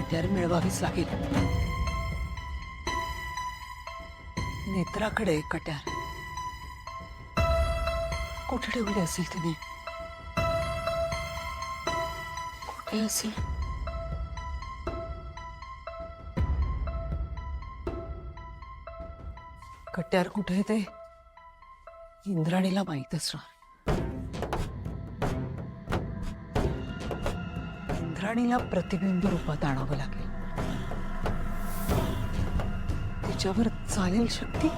कट्यार मिळवावीच लागेल. नेत्राकडे कट्यार कुठे ठेवली असेल तिने? कुठे असेल? कट्यार कुठे आहे ते इंद्राणीला माहित असणार. इंद्राणीला प्रतिबिंब रूपात आणावं लागेल. तिच्यावर चालेल शक्ती.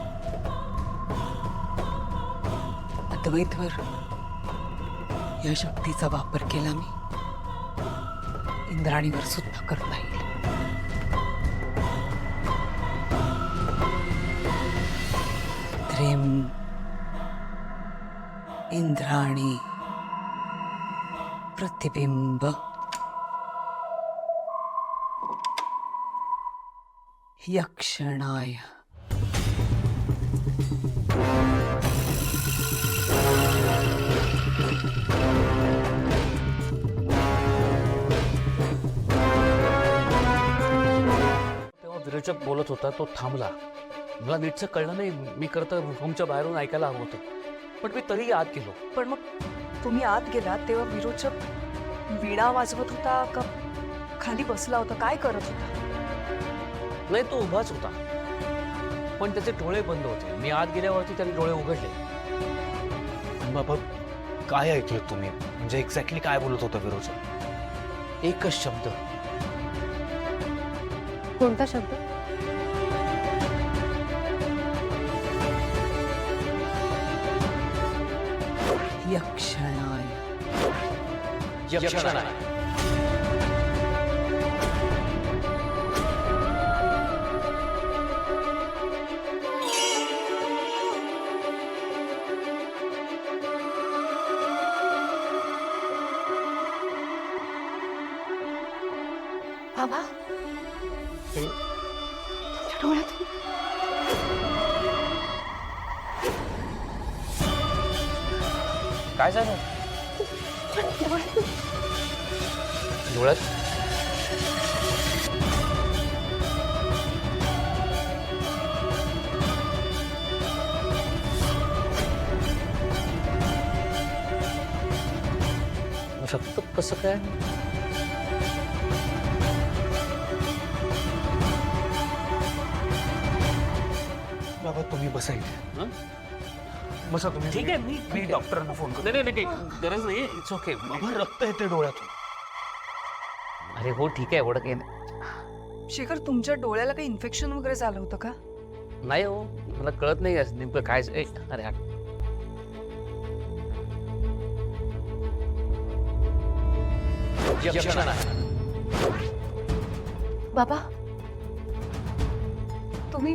अद्वैतवर या शक्तीचा वापर केला मी, इंद्राणीवर सुद्धा करता येईल. त्रिम इंद्राणी प्रतिबिंब यक्षणाय. तेव्हा विरोचक बोलत होता तो थांबला. मला नीटचं कळलं नाही. मी करता रूमच्या बाहेरून ऐकायला हवं होतं, पण मी तरी आत गेलो. पण मग तुम्ही आत गेलात तेव्हा विरोचक वीणा वाजवत होता का खाली बसला होता? काय करत होता? नाही, तो उभाच होता, पण त्याचे डोळे बंद होते. मी आत गेल्यावरती त्याने डोळे उघडले. बाबा काय ऐकलं तुम्ही? म्हणजे एक्झॅक्टली काय बोलत होता विरोचक? एकच शब्द. कोणता शब्द? यक्षणाय. यक्षणाय. बाबा तुमच्या डोळ्यातून काय झालं डोळ्यात? रक्त कसं काय? बाबा तुम्ही बसा इथे. हं? बसा तुम्ही. ठीक आहे, मी डॉक्टरांना फोन करतो. नाही नाही नाही, गरज नाही. It's okay. बाबा रक्त येते डोळ्यातून. अरे हो ठीक आहे, एवढं काही नाही. शेखर, तुमच्या डोळ्याला काही इन्फेक्शन वगैरे झालं होतं का? नाही हो, मला कळत नाही असं नेमकं काय. अरे हा बाबा तुम्ही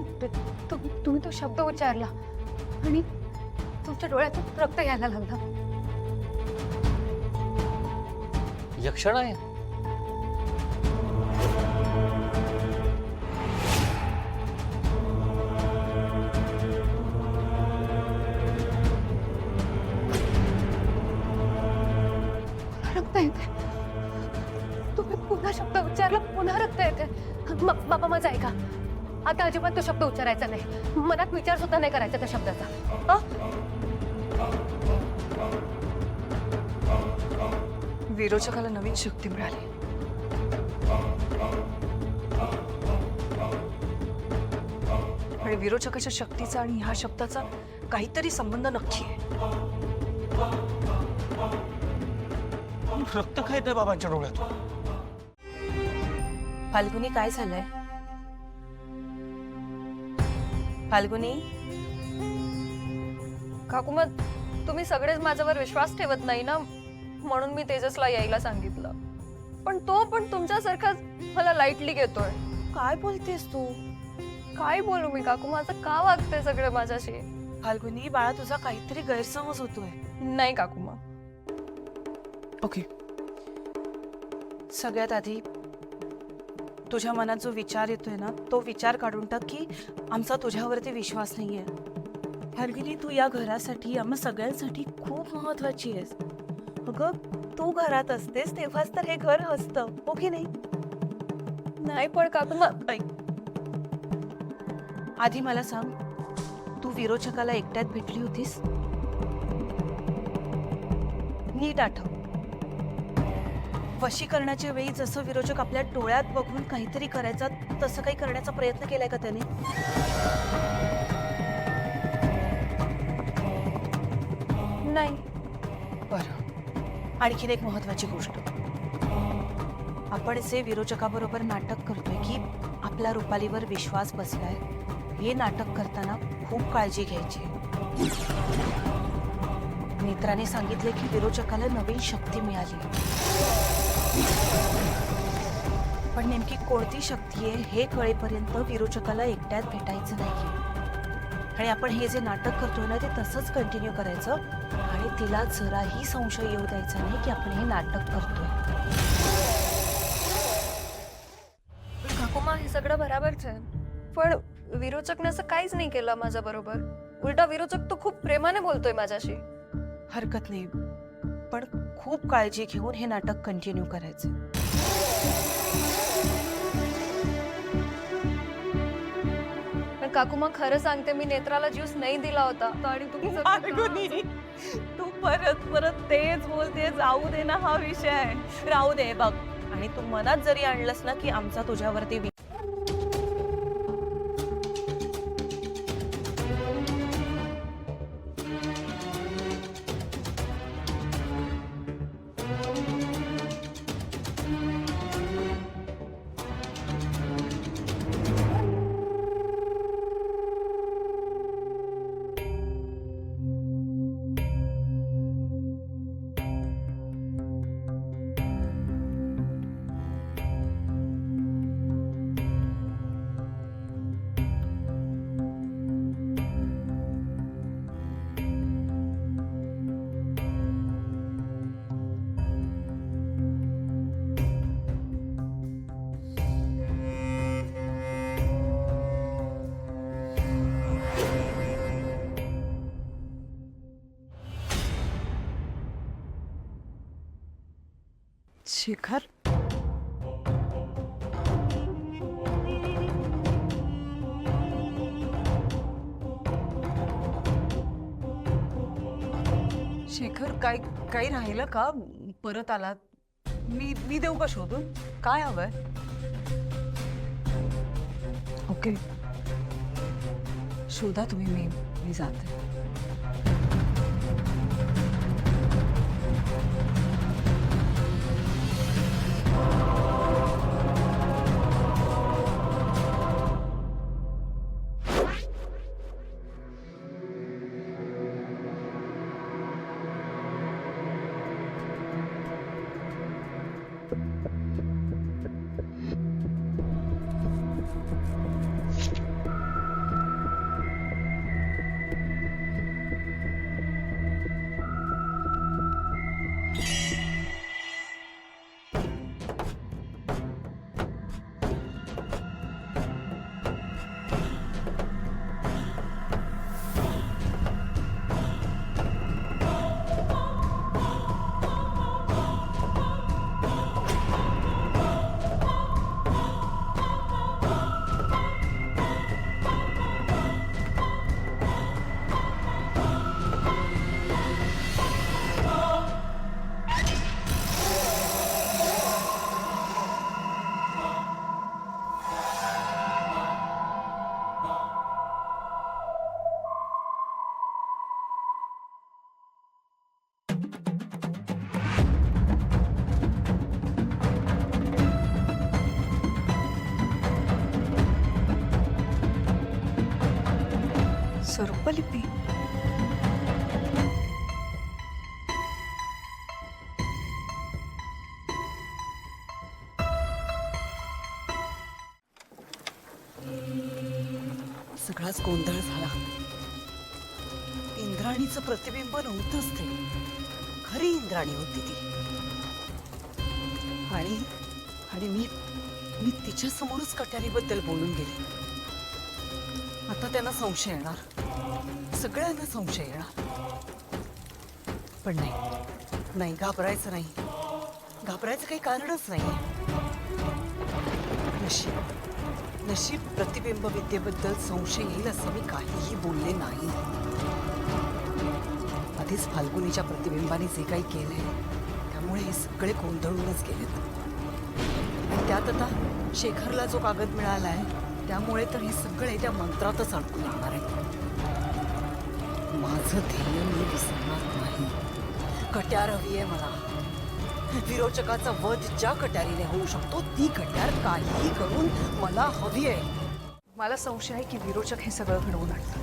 तुम्ही तो शब्द उच्चारला आणि तुमच्या डोळ्यातून रक्त यायला लागला. यक्षण आहे. रक्त येते. तुम्ही पुन्हा शब्द उच्चारला, पुन्हा रक्त येते. बाबा माझा ऐका, आता अजिबात तो शब्द उच्चारायचा नाही. मनात विचार सुद्धा नाही करायचा त्या शब्दाचा. विरोचकाला नवीन शक्ती मिळाली. आणि विरोचकाच्या शक्तीचा आणि ह्या शब्दाचा काहीतरी संबंध नक्की आहे. रक्त काय येतंय बाबांच्या डोळ्यातून? फाल्गुनी, काय झालंय? फाल्गुनी, काकू, मग तुम्ही सगळेच माझ्यावर विश्वास ठेवत नाही ना, म्हणून मी तेजसला यायला सांगितलं. पण तो पण तुमच्यासारखाच मला लाईटली घेतोय. काय बोलतेस तू? काय बोलू मी काकू? माझं का वागते सगळे माझ्याशी? फाल्गुनी बाळा, तुझा काहीतरी गैरसमज होतोय. नाही काकू. मग ओके, सगळ्यात आधी तुझ्या मनात जो विचार येतोय ना, तो विचार काढून टाक की आमचा तुझ्यावरती विश्वास नाहीये. फाल्गुनी, तू या घरासाठी, आम्हा सगळ्यांसाठी खूप महत्वाची आहेस. अगं, तू घरात असतेस तेव्हाच तर हे घर असतं, हो की नाही? नाही पण काकूमा ऐक, आधी मला सांग, तू विरोचकाला एकट्यात भेटली होतीस? नीट आठव. वशीकरणाच्या वेळी जसं विरोचक आपल्या डोळ्यात बघून काहीतरी करायचा, तसं काही करण्याचा प्रयत्न केलाय का त्याने? नाही. बरं, आणखीन एक महत्वाची गोष्ट. आपण जे विरोचकाबरोबर नाटक करतोय की आपला रुपालीवर विश्वास बसलाय, हे नाटक करताना खूप काळजी घ्यायची. नेत्राने सांगितले की विरोचकाला नवीन शक्ती मिळाली, पण नेमकी कोणती शक्ती आहे हे कळेपर्यंत विरोचकाला एकट्यात भेटायचं नाहीये. आणि आपण हे जे नाटक करतोय ना, ते तसंच कंटिन्यू करायचं आणि तिला जराही संशय येऊ द्यायचा नाही की आपण हे नाटक करतोय. काकूमा हे सगळं बरोबरच आहे, पण विरोचकने असं काहीच नाही केलं माझ्या बरोबर. उलटा विरोचक तो खूप प्रेमाने बोलतोय माझ्याशी. हरकत नाही, पण खूप काळजी घेऊन हे नाटक कंटिन्यू करायचं. पण काकूमा खरं सांगते, मी नेत्राला ज्यूस नाही दिला होता आणि तुम्ही सगळं तू परत परत तेच बोलते. जाऊ दे ना, हा विषय राहू दे बघ. आणि तू मनात जरी आणलंस ना की आमचा तुझ्यावरती शिखर, शेखर, काही राहिलं का? परत आलात? मी देऊ का शोधून? काय हवंय? ओके, शोधा तुम्ही, मी जाते. सर्पलिपी. सगळाच गोंधळ झाला. इंद्राणीचं प्रतिबिंब नव्हतंच ते, खरी इंद्राणी होती ती. आणि मी तिच्या समोरच कट्यारीबद्दल बोलून गेले. आता त्यांना संशय येणार, सगळ्यांना संशय येणार. पण नाही, घाबरायचं नाही. घाबरायचं काही कारणच नाही. नशीब प्रतिबिंब विद्येबद्दल संशय येईल असं मी काहीही बोलले नाही. आधीच फाल्गुनीच्या प्रतिबिंबाने जे काही केलंय त्यामुळे हे सगळे गोंधळूनच गेलेत. आणि त्यात आता शेखरला जो कागद मिळालाय त्यामुळे तर हे सगळे त्या मंत्रातच अडकून राहणार आहे. माझं ध्येय मी विसरणार नाही. कट्यार हवी आहे मला. विरोचकाचा वध ज्या कट्यारीने होऊ शकतो ती कट्यार काहीही करून मला हवी आहे. मला संशय आहे की विरोचक हे सगळं घडवून आणतात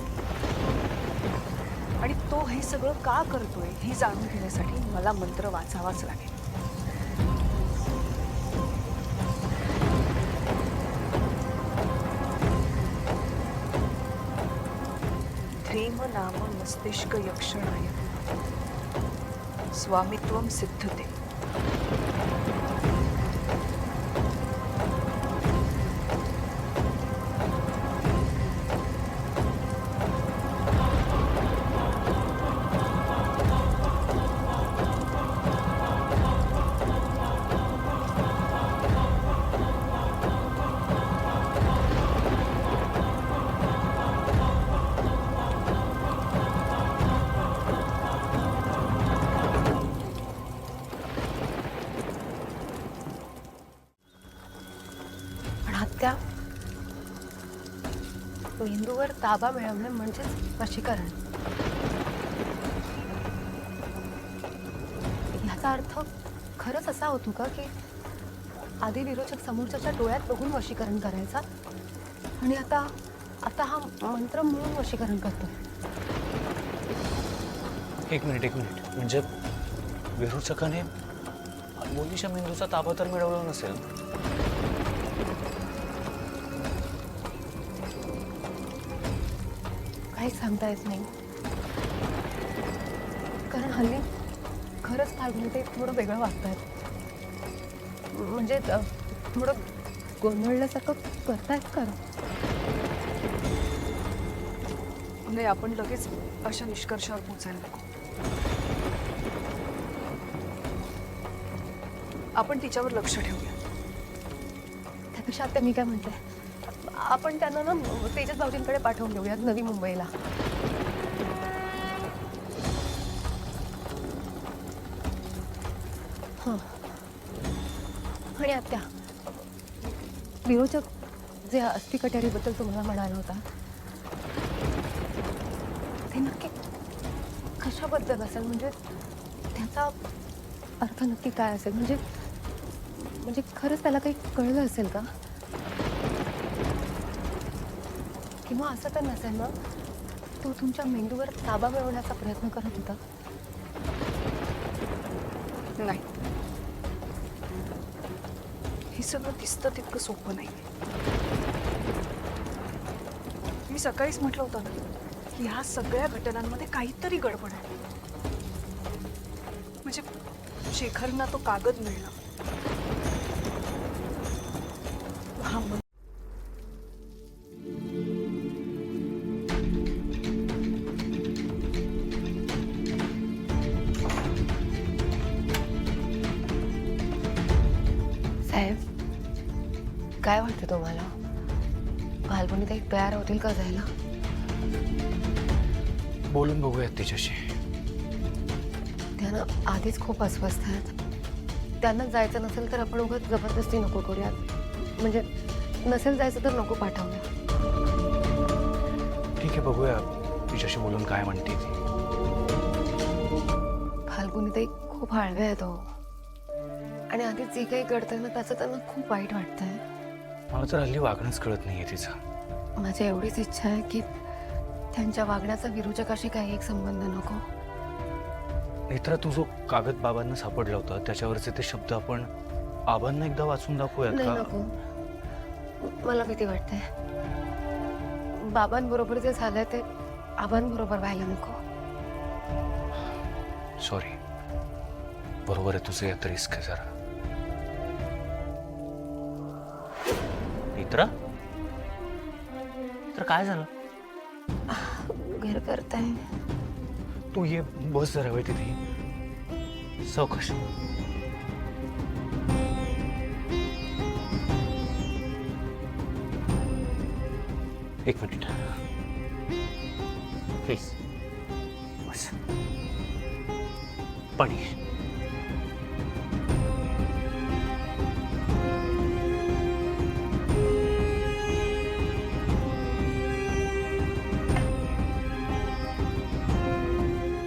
आणि तो हे सगळं का करतोय हे जाणून घेण्यासाठी मला मंत्र वाचावाच लागेल. ध्रीम नाम मस्तिष्क यक्षणाय स्वामित्वम सिद्धते. त्या मेंदूवर ताबा मिळवणे म्हणजेच वशीकरण. याचा अर्थ खरंच असा होतो का की आधी विरोचक समोरच्याच्या डोळ्यात बघून वशीकरण करायचा आणि आता आता हा मंत्र म्हणून वशीकरण करतो. एक मिनिट म्हणजे विरोचकाने फाल्गुनीच्या मेंदूचा ताबा तर मिळवला नसेल. काहीच सांगता येत नाही. कारण हल्ली खरंच फाल्गुनी ते थोडं वेगळं वागतायत. म्हणजे थोडं गोंधळल्यासारखं करतायत का? नाही, आपण लगेच अशा निष्कर्षावर पोहोचायला नको. आपण तिच्यावर लक्ष ठेवूया. त्यापेक्षा आता मी काय म्हणते, आपण त्यांना ना तेजस भाऊजींकडे पाठवून देऊयात नवी मुंबईला. हां. आणि आत्या, विरोचक जे अस्थि कट्यारीबद्दल तुम्हाला म्हणाला होता ते नक्की कशाबद्दल असेल? म्हणजे त्याचा अर्थ नक्की काय असेल? म्हणजे खरंच त्याला काही कळलं असेल का? किंवा असं तर नसेल ना, तो तुमच्या मेंदूवर ताबा मिळवण्याचा प्रयत्न करत होता? नाही, हे सगळं दिसतं तितकं सोपं नाही. मी सकाळीच म्हटलं होतं ना की ह्या सगळ्या घटनांमध्ये काहीतरी गडबड आहे. म्हणजे शेखरना तो कागद मिळणं, हा साहेब, काय वाटतं तुम्हाला? फाल्गुनी ताई तयार होतील का जायला? बोलून बघूयात तिच्याशी. त्यांना आधीच खूप अस्वस्थ आहेत. त्यांना जायचं नसेल तर आपण उगाच जबरदस्ती नको करूयात. म्हणजे नसेल जायचं तर नको पाठवूया. ठीक आहे, बघूया तिच्याशी बोलून काय म्हणते ती. फाल्गुनी ताई खूप हळव्या आहेत हो. आणि आधीच जे काही घडतंय ना त्याचं त्यांना खूप वाईट वाटतंय. मला तर हल्ली वागणंच कळत नाहीये तिचं. माझी एवढीच इच्छा आहे की त्यांच्या वागण्याचा विरोचकाशी काही एक संबंध नको. नेत्रा, तू जो कागद बाबांना सापडला होता त्याच्यावरचे ते शब्द आपण आबांना एकदा वाचून दाखवूयात नाही, का? नको. मला भीती वाटते. बाबांबरोबर जे झालंय ते आबांबरोबर व्हायला नको. सॉरी, बरोबर आहे तुझं. यात रिस्क आहे जरा. नेत्रा, तर काय झालं? घर करताय. तू ये, बस जरा वेळ तिथे. सावकाश. एक मिनिट प्लीज. बस पाणी.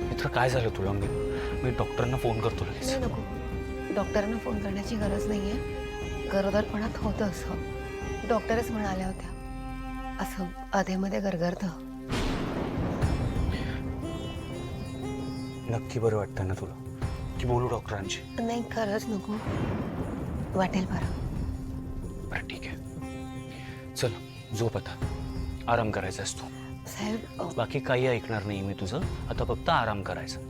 मित्र काय झालं तुला? मी डॉक्टरांना फोन करतो लगेच. नाही नको, डॉक्टरांना फोन करण्याची गरज नाहीये. गरोदरपणात होतं असं, डॉक्टरच म्हणाल्या होत्या. असं अधेमध्ये गरगरतं. नक्की बरं वाटतं ना तुला की बोलू डॉक्टरांची? नाही, खरंच नको, वाटेल बरं. बरं ठीक आहे, चल झोप आता. आराम करायचा असतो. साहेब बाकी काही ऐकणार नाही मी तुझं. आता फक्त आराम करायचा.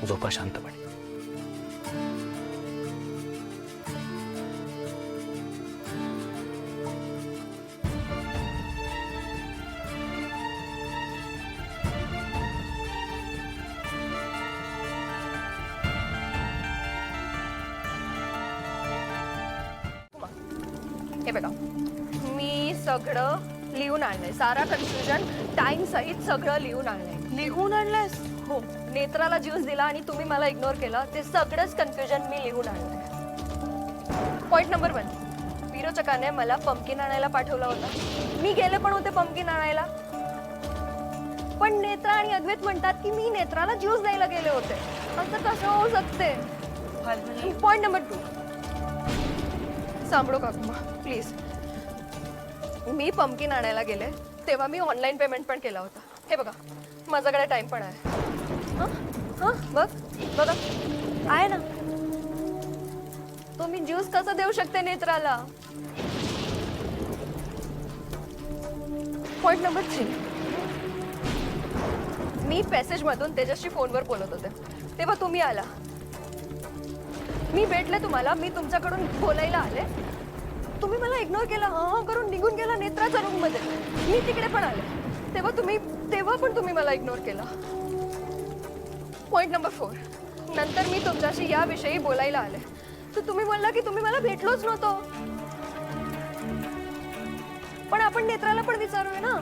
झोपा शांतपणे. हे बघा, मी सगळं लिहून आणलंय. सारा कन्फ्युजन टाइम सहित सगळं लिहून आणलंय. लिहून आणलंयस? हो, नेत्राला ज्यूस दिला आणि तुम्ही मला इग्नोर केलं, ते सगळंच कन्फ्युजन मी लिहून आणलंय. पॉइंट नंबर 1, विरोचकाने मला पंपकिन आणायला पाठवला होता. मी गेले पण होते पंपकिन आणायला, पण नेत्रा आणि अद्वैत म्हणतात की मी नेत्राला ज्यूस द्यायला गेले होते. असं कसं होऊ शकते? पॉइंट नंबर 2, सांभाळो काकू प्लीज. मी पंपकिन आणायला गेले तेव्हा मी ऑनलाईन पेमेंट पण केला होता. हे बघा, माझ्याकडे टाइम पण आहे. हां हां, बघा आहे ना. तो मी ज्यूस कसं देऊ शकते नेत्राला? पॉइंट नंबर 3, मी पॅसेजमधून त्याच्याशी फोनवर बोलत होते तेव्हा तुम्ही आला. मी भेटले तुम्हाला, मी तुमच्याकडून बोलायला आले, तुम्ही मला इग्नोर केला, हां करून निघून गेला नेत्राच्या रूममध्ये. मी तिकडे पण आले तेव्हा पण तुम्ही मला इग्नोर केला. पॉइंट नंबर 4, नंतर मी तुमच्याशी याविषयी बोलायला आले तर तुम्ही म्हणला की तुम्ही मला भेटलोच नव्हतो. पण आपण नेत्राला पण विचारूया ना.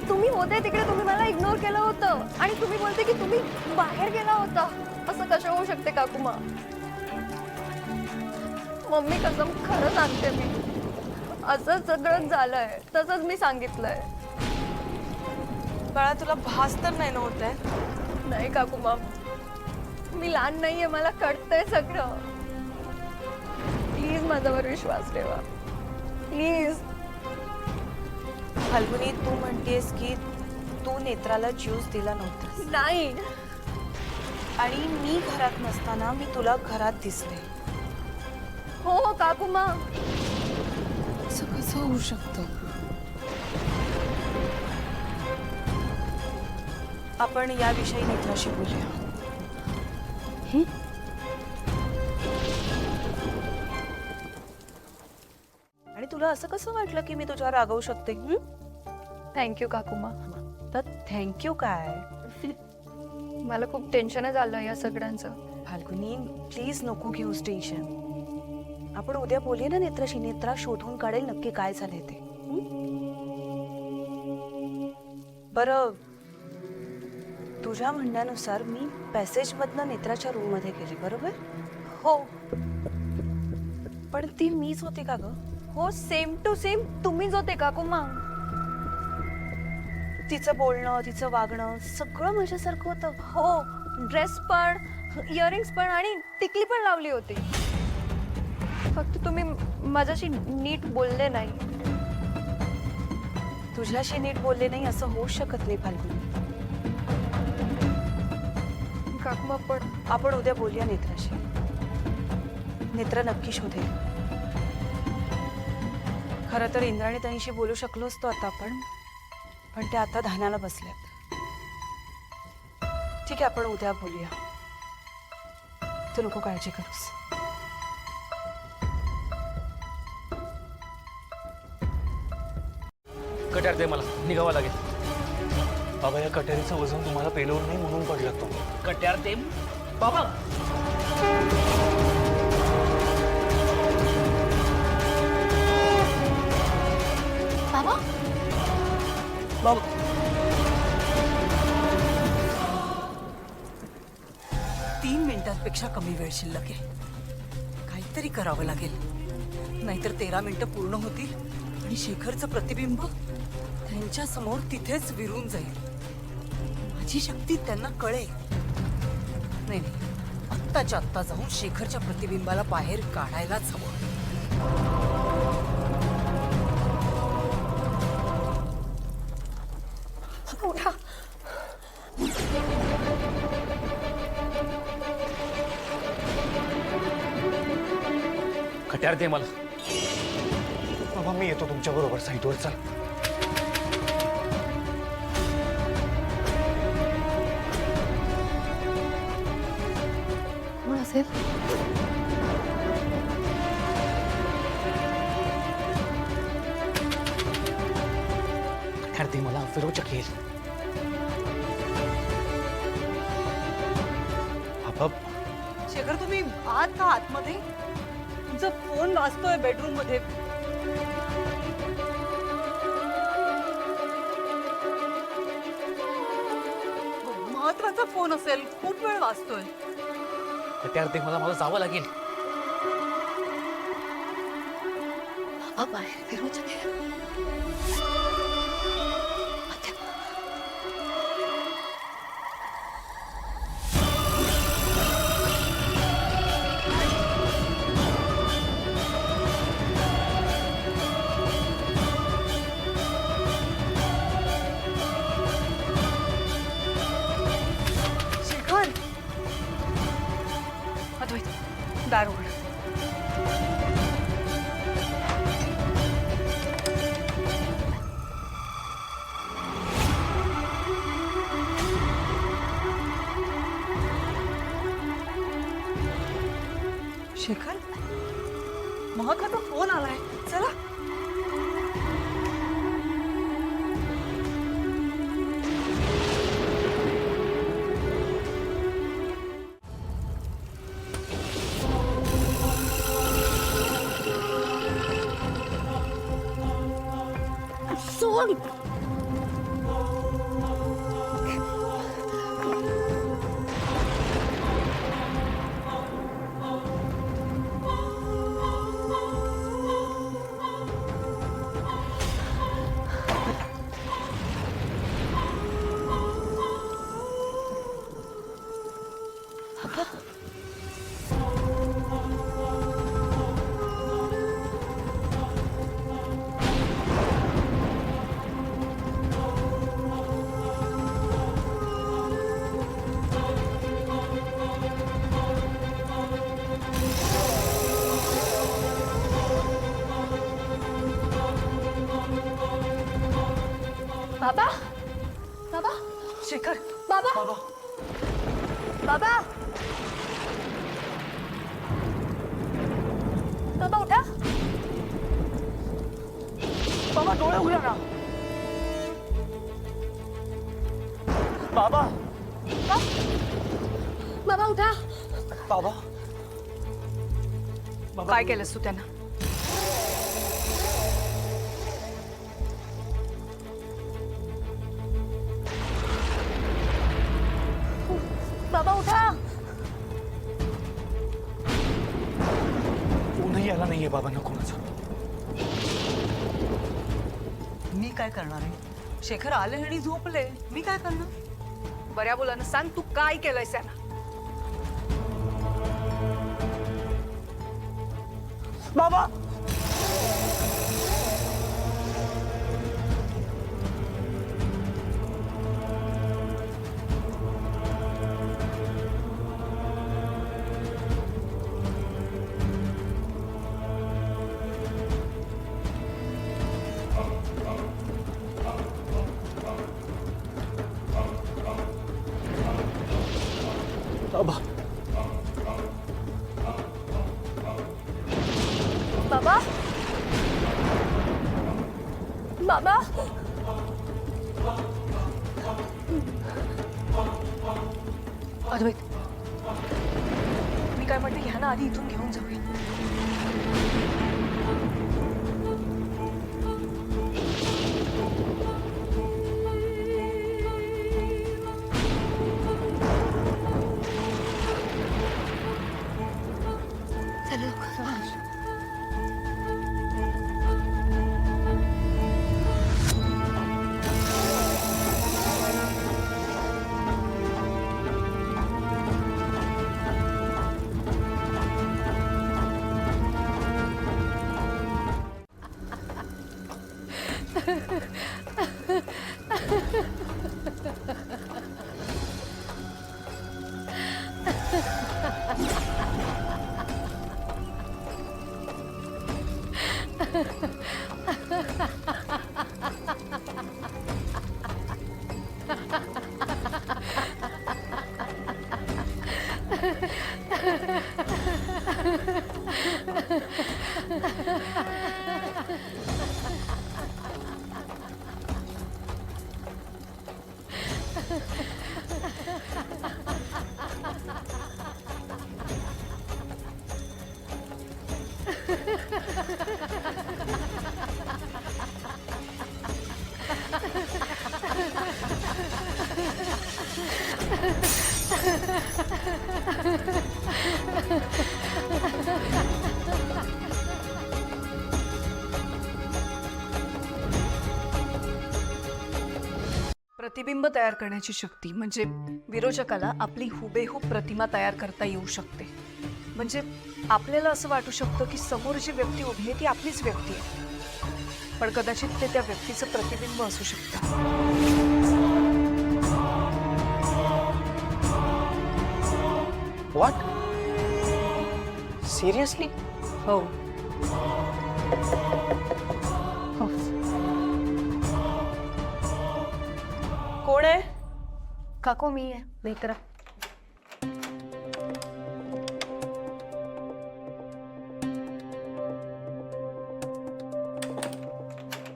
तुम्ही होते तिकडे, तुम्ही मला इग्नोर केलं होतं आणि तुम्ही बोलते की तुम्ही बाहेर गेला होता. असं कसं होऊ शकते काकूमा? मम्मी कसम खरं सांगते, मी असं सगळं झालंय तसंच मी सांगितलंय. बाळा, तुला भास तर नाही ना होत आहे? नाही काकूमा, मी लहान नाहीये, मला कळतंय सगळं. प्लीज माझ्यावर विश्वास ठेवा, प्लीज. फाल्गुनी, तू म्हणतेस की तू नेत्राला ज्यूस दिला नव्हता नाही. आणि मी घरात नसताना मी तुला घरात दिसले. हो काकूमा. असं कसं होऊ शकतं? आपण याविषयी नेत्राशी बोलूया. आणि तुला असं कसं वाटलं की मी तुझ्यावर रागवू शकते? थँक्यू काकूमा. तर थँक्यू काय? मला खूप टेन्शनच आलं या सगळ्यांचं. फाल्गुनी, प्लीज नको घेऊस टेन्शन. आपण उद्या बोलूया ना नेत्राशी. नेत्रा शोधून काढेल नक्की काय झालंय ते. बरं, तुझ्या म्हणण्यानुसार मी पॅसेजमधनं नेत्राच्या रूममध्ये गेली, बरोबर? हो पण ती मीच होते का ग? हो, सेम टू सेम तुम्हीच होते काकूमा. तिचं बोलणं, तिचं वागणं सगळं माझ्यासारखं होतं. हो, ड्रेस पण, इयरिंग्स पण आणि टिकली पण लावली होती. फक्त तुम्ही माझ्याशी नीट बोलले नाही. तुझ्याशी नीट बोलले नाही असं होऊ शकत नाही फाल्गुनी. काकूमा पण आपण उद्या बोलूया नेत्राशी. नेत्रा नक्की शोधेल. खरं तर इंद्राणीताईंशी बोलू शकलो असतो आता आपण, पण ते आता ध्यानाला बसल्यात. ठीक आहे, आपण उद्या बोलूया. तू नको काळजी करूस. कट्यार दे मला, निघावं लागेल. बाबा या कट्यारीचं वजन तुम्हाला पेलवलं नाही म्हणून पडला तो. कट्यार दे बाबा. बाबा बाबा 3 मिनिटांपेक्षा कमी वेळ शिल्लक आहे. काहीतरी करावं लागेल, नाहीतर 13 मिनिटं पूर्ण होतील आणि शेखरचं प्रतिबिंब त्यांच्या समोर तिथेच विरून जाईल. माझी शक्ती त्यांना कळेल. नाही नाही, आत्ताच्या आत्ता जाऊन शेखरच्या प्रतिबिंबाला बाहेर काढायलाच हवं. उठा. कट्यार दे मला. बाबा मी येतो तुमच्या बरोबर साईटवर. चल. कोण असेल? कट्यार दे मला, विरोचक येईल. बाबा शेखर, तुम्ही आहात का आतमध्ये? तुमचा फोन वाजतोय बेडरूम मध्ये. महत्वाचा फोन असेल, खूप वेळ वाजतोय. कट्यार दे मला, मला जावं लागेल. बाबा बाहेर विरोचक आहे. शेखर, अद्वैत दार उघड. शेखर, महत्वाचा फोन आलाय. चला. सोड. बाबा. बाबा. शेखर, बाबा. बाबा बाबा. बाबा उठा. बाबा डोळे उघडा ना. बाबा. बाबा उठा. बाबा. काय केलंस तू त्यांना? बाबा उठा. ऊनही आला नाहीये बाबांना कोणाचा. मी काय करणार आहे? शेखर आले आणि झोपले. मी काय करणार? बऱ्या बोलानं सांग, तू काय केलंयस त्यांना? बाबा. बाबा. बाबा. बाबा अद्वैत, मी काय म्हणते, ह्यांना आधी इथून घेऊन जाऊया. प्रतिबिंब तयार करण्याची शक्ती म्हणजे विरोचकाला आपली हुबेहूब प्रतिमा तयार करता येऊ शकते. म्हणजे आपल्याला असं वाटू शकतं की समोर जी व्यक्ती उभी आहे ती आपलीच व्यक्ती आहे, पण कदाचित ते त्या व्यक्तीचं प्रतिबिंब असू शकतं. व्हॉट? सिरियसली? हो. कोण आहे? काकू मी आहे नेत्रा.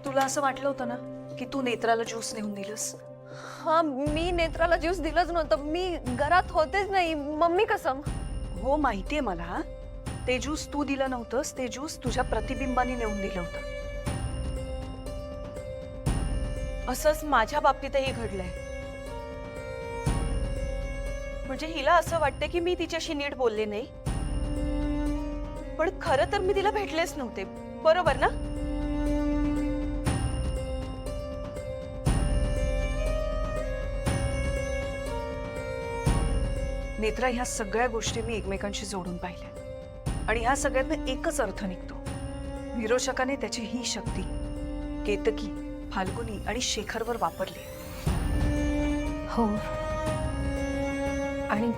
तुला असं वाटलं होतं ना की तू नेत्राला ज्यूस नेऊन दिलंस? हा, मी नेत्राला ज्यूस दिलंच नव्हतं. मी घरात होतेच नाही. मम्मी कसम? हो माहितीये मला. ते ज्यूस तू दिलं नव्हतंस, ते ज्यूस तुझ्या प्रतिबिंबाने नेऊन दिलं होतं. असंच माझ्या बाबतीतही घडलंय. म्हणजे हिला असं वाटतं की मी तिच्याशी नीट बोलले नाही, पण खरं तर मी तिला भेटलेच नव्हते. बरोबर ना? नेत्रा, ह्या सगळ्या गोष्टी मी एकमेकांशी जोडून पाहिल्या आणि ह्या सगळ्यातनं एकच अर्थ निघतो. विरोचकाने त्याची ही शक्ती केतकी, फाल्गुनी आणि शेखरवर वापरली. हो, आणि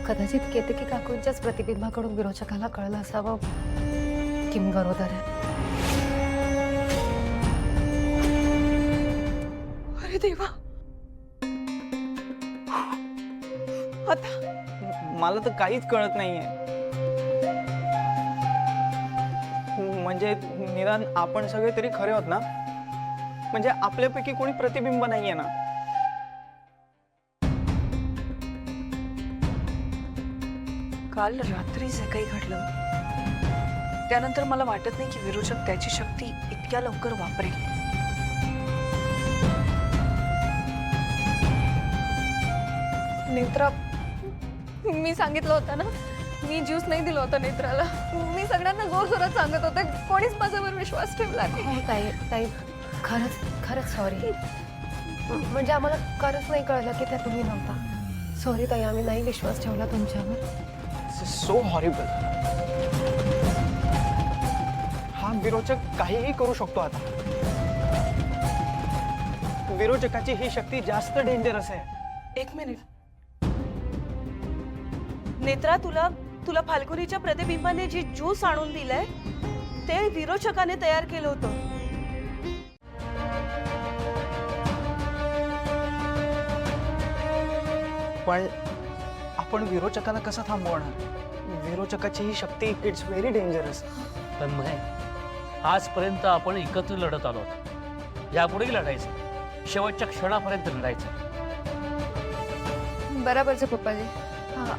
कदाचित केतकी काकूंच्याच प्रतिबिंबाकडून विरोचकाला कळलं असावं की मी बरोबर आहे. अरे देवा, आता मला तर काहीच कळत नाहीये. म्हणजे निदान आपण सगळे तरी खरे होत ना? म्हणजे आपल्यापैकी कोणी प्रतिबिंब नाहीये ना? काल रात्री जे काही घडलं त्यानंतर मला वाटत नाही की विरोचक त्याची शक्ती इतक्या लवकर वापरेल. नेत्रा, मी सांगितलं होतं ना, मी ज्यूस नाही दिलं होतं नेत्राला. मी सगळ्यांना जोर जोरात सांगत होते, कोणीच माझ्यावर विश्वास ठेवला नाही. हो ताई, ताई खरंच खरंच सॉरी. म्हणजे आम्हाला खरंच नाही कळलं की त्या तुम्ही नव्हता. सॉरी ताई, आम्ही नाही विश्वास ठेवला तुमच्यावर. So horrible. हा विरोचक काहीही करू शकतो आता. विरोचकाची ही शक्ती जास्त डेंजरस आहे. एक मिनिट. नेत्रा, तुला फाल्गुनीच्या प्रतिबिंबाने जी ज्यूस आणून दिलंय ते विरोचकाने तयार केलं होतं. पण आपण विरोचकाला कसं थांबवणार? विरोचकाची ही शक्ती इट्स व्हेरी डेंजरस. पण आजपर्यंत आपण एकत्र लढत आलो आहोत. यापुढेही लढायचं, शेवटच्या क्षणापर्यंत लढायचं. बराबरचे पप्पाजी.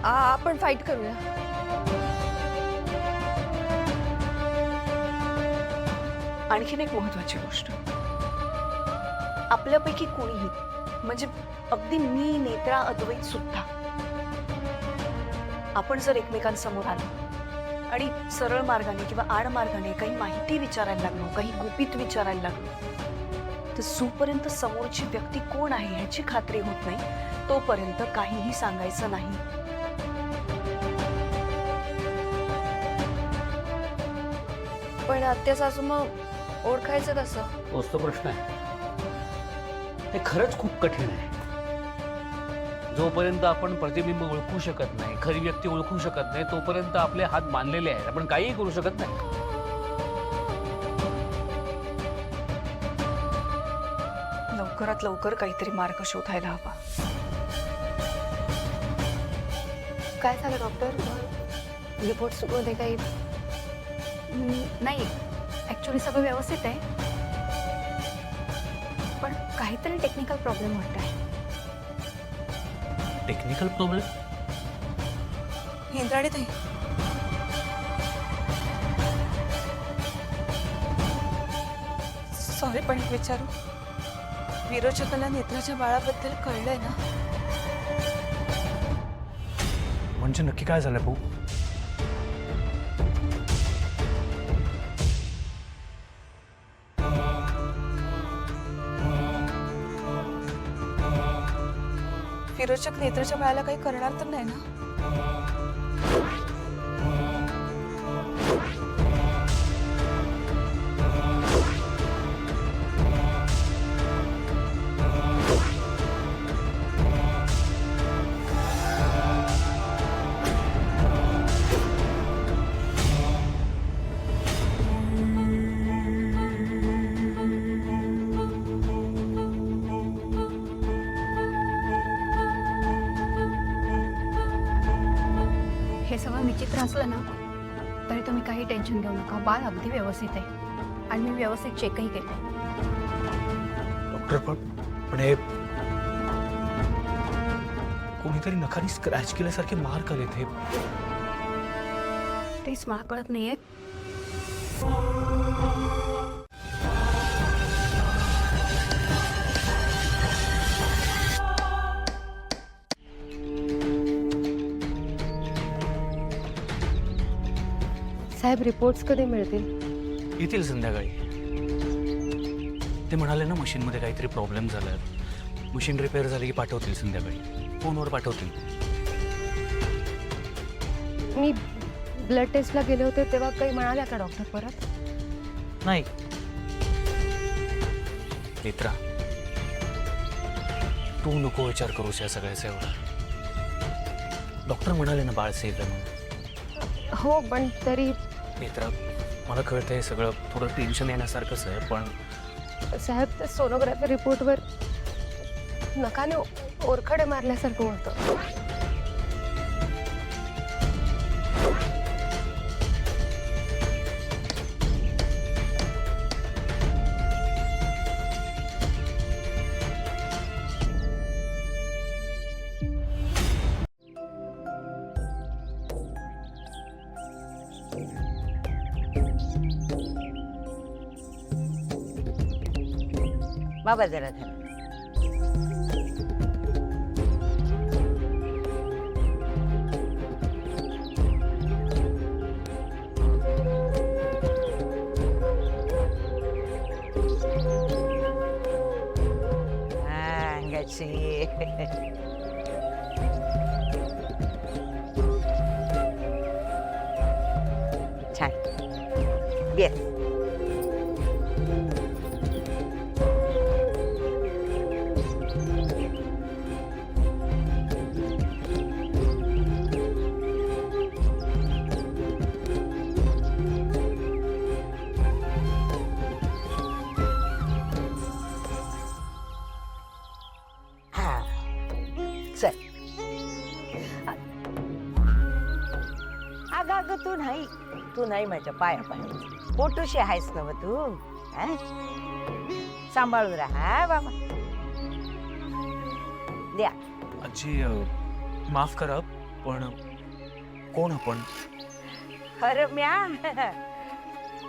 आपण फाईट करूया. आणखीन एक महत्वाची गोष्ट, आपल्यापैकी कोणीही, म्हणजे अगदी मी, नेत्रा, अद्वैत सुद्धा, आपण जर एकमेकांसमोर आलो आणि सरळ मार्गाने किंवा आड मार्गाने काही माहिती विचारायला लागलो, काही गुपित विचारायला लागलो, तर जोपर्यंत समोरची व्यक्ती कोण आहे ह्याची खात्री होत नाही तोपर्यंत काहीही सांगायचं नाही. पण आत्या सासू मग ओळखायचं कसं? तोच तो प्रश्न आहे. हे खरंच खूप कठीण आहे. जोपर्यंत आपण प्रतिबिंब ओळखू शकत नाही, खरी व्यक्ती ओळखू शकत नाही, तोपर्यंत आपले हात बांधलेले आहेत. आपण काहीही करू शकत नाही. लवकरात लवकर काहीतरी मार्ग शोधायला हवा. काय झालं डॉक्टर? रिपोर्ट मध्ये काही नाही, ऍक्च्युली सगळं व्यवस्थित आहे, पण काहीतरी टेक्निकल प्रॉब्लेम वाटत आहे. Technical problem? इंद्राणी ताई, सॉरी पण एक विचारू, विरोचकाला नेत्राच्या बाळाबद्दल कळलंय ना? म्हणजे नक्की काय झालं भाऊ? विरोचक नेत्राच्या बाळाला काही करणार तर नाही ना? हे सगळं विचित्र असलं ना तरी तुम्ही काही टेन्शन घेऊ नका. बाळ अगदी व्यवस्थित आहे आणि मी व्यवस्थित चेकही केलं. डॉक्टर पण हे कोणीतरी नखाने स्क्रॅच केल्यासारखे मार्क आलेत. हे तेच मला कळत नाहीये. साहेब, रिपोर्ट्स कधी मिळतील? येतील संध्याकाळी. ते म्हणाले ना मशीनमध्ये काहीतरी प्रॉब्लेम झाला. मशीन रिपेअर झाली की पाठवतील संध्याकाळी, फोनवर पाठवतील. मी ब्लड टेस्टला गेले होते तेव्हा काही म्हणाल्या का डॉक्टर परत? नाही. नेत्रा, तू नको विचार करूस या सगळ्याचा एवढा. डॉक्टर म्हणाले ना बाळ सेफ आहे म्हणून. हो, पण तरी नेत्रा, मला कळतंय सगळं थोडं टेन्शन येण्यासारखंच आहे, पण साहेब, त्या सोनोग्राफी रिपोर्टवर नकाने ओरखडे मारल्यासारखं होतं. बाबा जरा धरा. अंगाची छान. येस. अगं तू नाही माझ्या पाया पाया पोटूशी आहेस ना तू. हा? सांभाळून राहा बाबा. द्या. आजी माफ करा पण कोण आपण? अरे म्या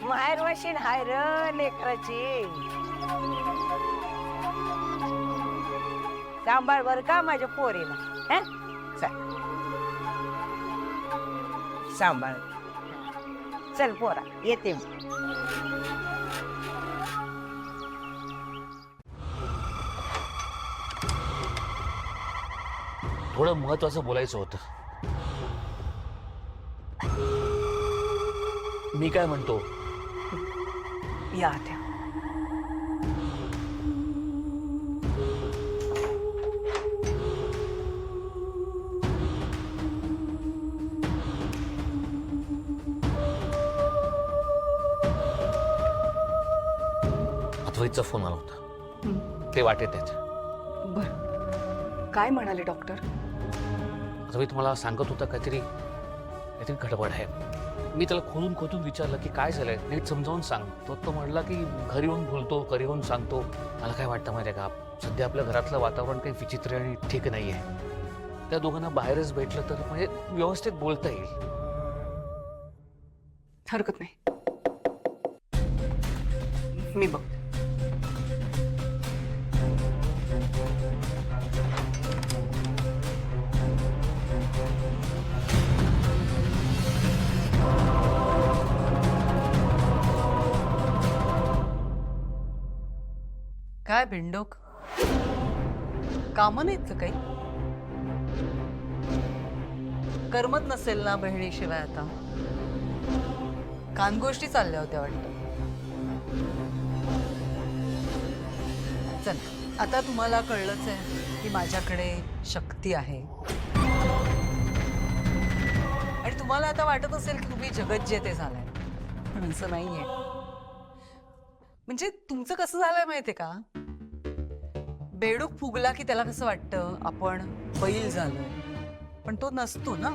माहेर वाशीन हाय र लेकराची. सांभाळ बर का माझ्या पोरीला. हा? चल सांभाळ. चल पोरा येते मी. थोडं महत्वाचं बोलायचं होतं. मी काय म्हणतो, या त्या अद्वैतचा फोन आला होता. ते वाटेत आहेत. बरं काय म्हणाले डॉक्टर? अद्वैत मला सांगत होता काहीतरी गडबड आहे. मी त्याला खोदून खोदून विचारलं की काय झालंय, नीट समजावून सांग. तो म्हणला की घरी येऊन बोलतो, घरी येऊन सांगतो. मला काय वाटतं माहिती आहे का, सध्या आपल्या घरातलं वातावरण काही विचित्र आणि ठीक नाही आहे. त्या दोघांना बाहेरच भेटलं तर म्हणजे व्यवस्थित बोलता येईल. हरकत नाही, मी बघ. काय बिंडोक, कामं नाहीत का काही? करमत नसेल ना बहिणीशिवाय आता? कानगोष्टी चालल्या होत्या वाटतं. चल, आता तुम्हाला कळलंच आहे की माझ्याकडे शक्ती आहे. आणि तुम्हाला आता वाटत असेल की तुम्ही जगत जे ते झालंय, पण असं नाहीये. म्हणजे तुमचं कसं झालंय माहितीये का, बेडूक फुगला की त्याला कसं वाटतं आपण बैल झालोय, पण तो नसतो ना.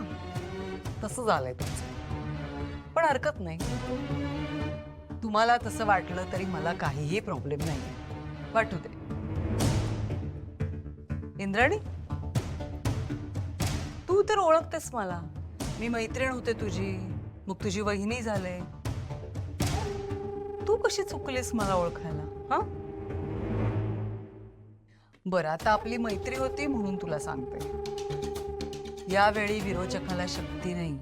तसं झालंय तुमचं. पण हरकत नाही, तुम्हाला तसं वाटलं तरी मला काहीही प्रॉब्लेम नाही. वाटू दे. इंद्राणी, तू तर ओळखतेस मला. मी मैत्रीण होते तुझी, मग तुझी वहिनी झाले. तू कशी चुकलीस मला ओळखायला? हा, बरं, आता आपली मैत्री होती म्हणून तुला सांगते. यावेळी विरोचकाला शक्ती नाही,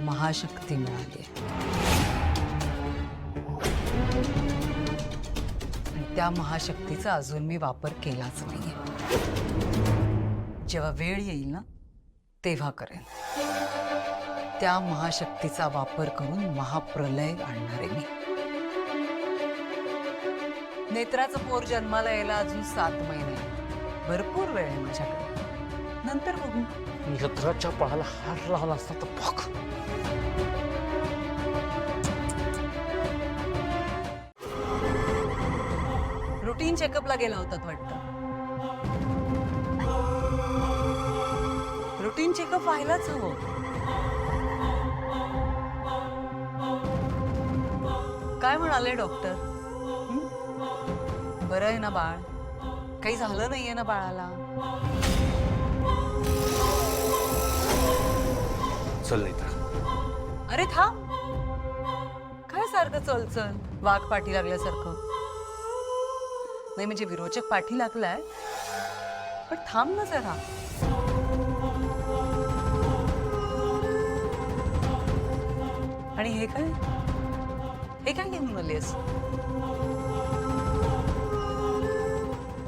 महाशक्ती मिळाली. आणि त्या महाशक्तीचा अजून मी वापर केलाच नाहीये. जेव्हा वेळ येईल ना तेव्हा करेन. त्या महाशक्तीचा वापर करून महाप्रलय आणणार आहे मी. नेत्राचं पोर जन्माला यायला अजून 7 महिने. भरपूर वेळ आहे माझ्याकडे. नंतर बघू. नेत्राच्या पळाला हार लावला असता तर बघ. रुटीन चेकअपला गेला होतात वाटतं. रुटीन चेकअप व्हायलाच हवं. काय म्हणाले डॉक्टर? बरं आहे ना बाळ? काही झालं नाहीये ना बाळाला? चल नाही तर. अरे थांब. काय सारखं चल चल वाघ पाठी लागल्यासारखं? नाही म्हणजे विरोचक पाठी लागलाय, पण थांब ना जरा. आणि हे काय, हे काय घेऊन आलीस?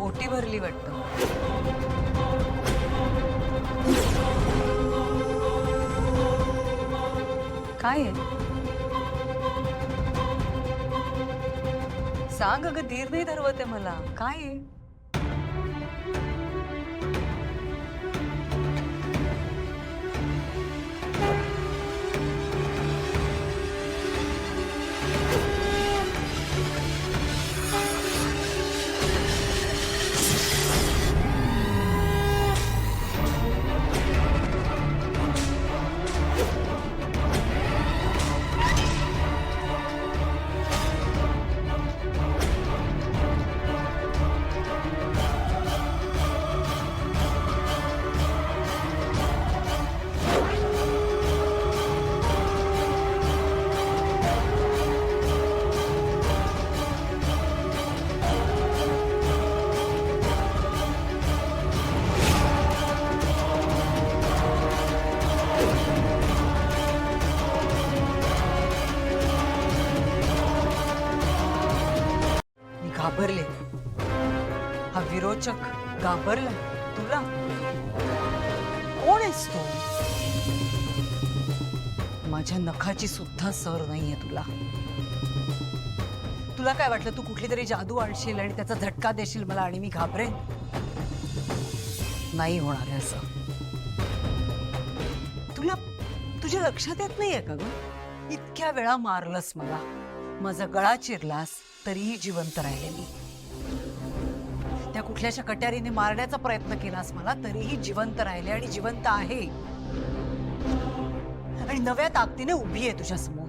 ओटी भरली वाटतं. काय आहे? सांग अगं, धीर नाही धरवते मला. काय आहे? घाबरले. हा विरोचक घाबरला तुला. कोण आहेस तू? माझ्या नखाची सुद्धा सर नाहीये तुला. तुला काय वाटलं तू कुठली तरी जादू आणशील आणि त्याचा झटका देशील मला आणि मी घाबरेन? नाही होणार आहे असं. तुला तुझ्या लक्षात येत नाहीये का ग? इतक्या वेळा मारलंस मला, माझा गळा चिरलास तरीही जिवंत राहिले मी. त्या कुठल्याशा कट्यारीने मारण्याचा प्रयत्न केलास मला तरीही जिवंत राहिले आणि जिवंत आहे. आणि नव्या ताकदीने उभी आहे तुझ्या समोर.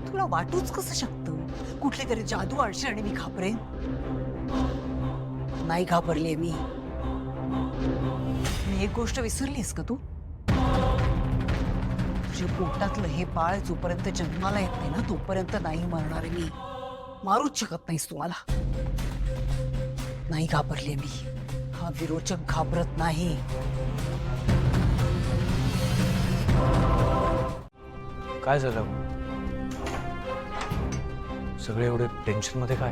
तुला वाटूच कसं शकतं कुठली तरी जादू आणशील आणि मी घाबरेन? नाही घाबरले मी. आणि एक गोष्ट विसरलीस का तू? तुझ्या पोटातलं हे बाळ जोपर्यंत जन्माला येत नाही ना तोपर्यंत नाही मरणार आहे मी. मारूच शकत नाहीस तू मला. नाही घाबरले मी. हा विरोचक घाबरत नाही. काय झालं? सगळे एवढे टेन्शन मध्ये काय?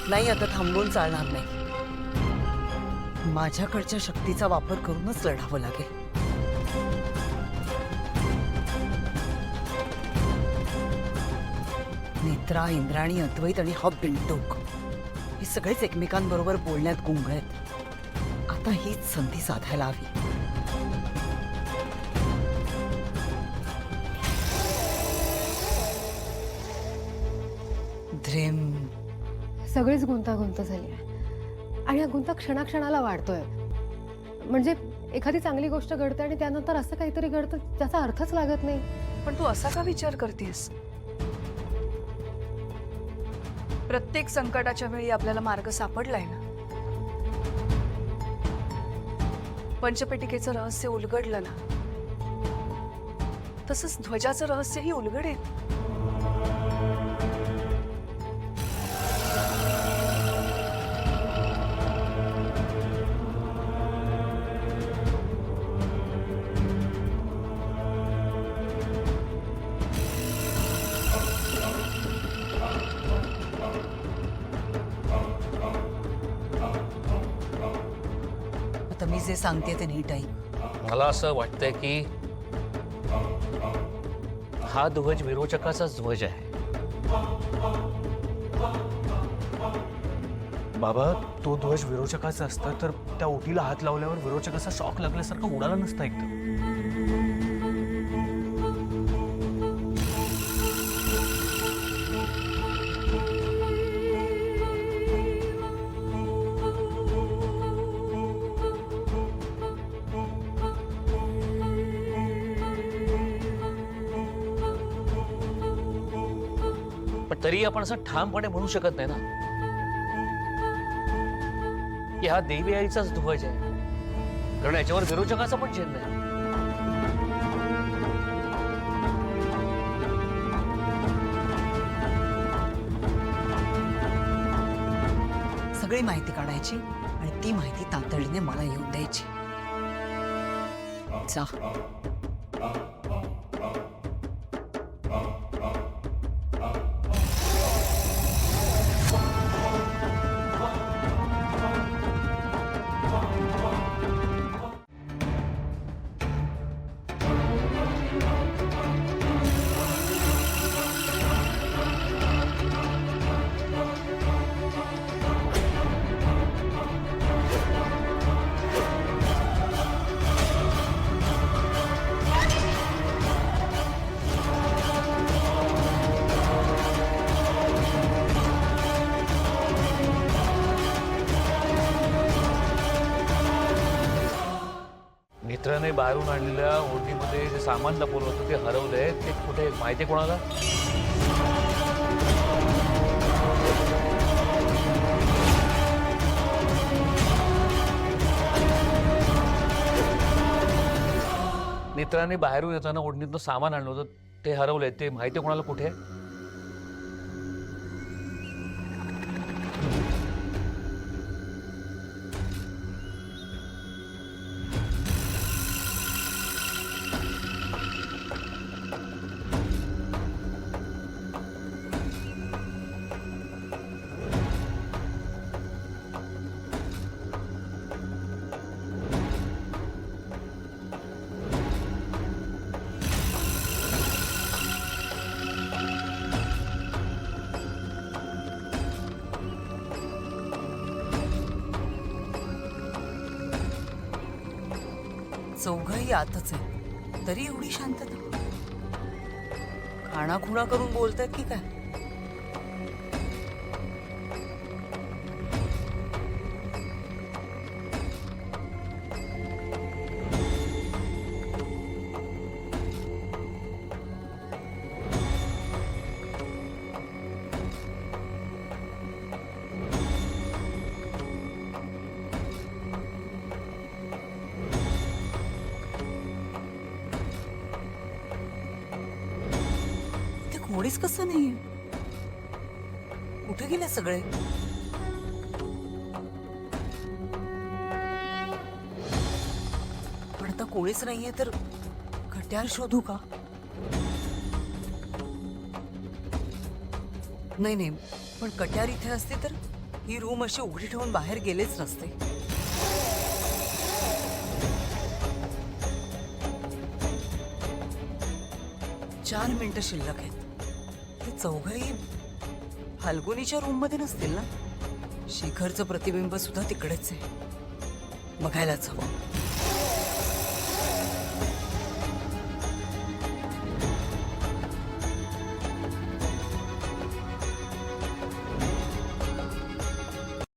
नाही आता थांबून चालणार नाही. माझ्याकडच्या शक्तीचा वापर करूनच लढावं लागेल. नेत्रा, इंद्राणी, अद्वैत आणि हा बिलटोक हे सगळेच एकमेकांबरोबर बोलण्यात गुंग आहेत. आता हीच संधी साधायला हवी. ध्रेम. सगळीच गुंतागुंत झाली आहे आणि हा गुंता क्षणाक्षणाला वाढतोय. म्हणजे एखादी चांगली गोष्ट घडते आणि त्यानंतर असं काहीतरी घडतं ज्याचा अर्थच लागत नाही. पण तू असा का विचार करतेस? प्रत्येक संकटाच्या वेळी आपल्याला मार्ग सापडलाय ना. पंचपेटिकेचं रहस्य उलगडलं ना, तसंच ध्वजाचं रहस्यही उलगडेल. आता मी जे सांगते ते नीट ऐक. मला असं वाटतंय की हा ध्वज विरोचकाचाच ध्वज आहे. बाबा, तो ध्वज विरोचकाचा असता तर त्या ओटीला हात लावल्यावर विरोचकाचा शॉक लागल्यासारखा उडाला नसता एकदम. पण तरी आपण असं ठामपणे म्हणू शकत नाही ना की हा देवी आईचाच ध्वज आहे, कारण याच्यावर विरोचकाचा पण चिन्ह आहे. सगळी माहिती काढायची आणि ती माहिती तातडीने मला येऊन द्यायची. जा. मित्राने बाहेरून आणलेल्या ओढणीमध्ये जे सामान लपवलं होतं ते हरवलंय. ते कुठे माहिती कोणाला? मित्राने बाहेरून येताना ओढणीतनं सामान आणलं होतं ते हरवलंय. ते माहिती कोणाला कुठे आहे? ती आतच आहे, तरी एवढी शांतता. खाणाखुणा करून बोलतायत की काय? ते कोणीच कसं नाहीये. कुठे गेले सगळे? पण आता कोणीच नाहीये तर कट्यार शोधू का? नाही नाही, पण कट्यार इथे असते तर ही रूम अशी उघडी ठेवून बाहेर गेलेच नसते. चार मिनिटं शिल्लक आहेत. हे चौघही फाल्गुनीच्या रूम मध्ये नसतील ना? शेखरचं प्रतिबिंब सुद्धा तिकडेच आहे. बघायलाच हवं.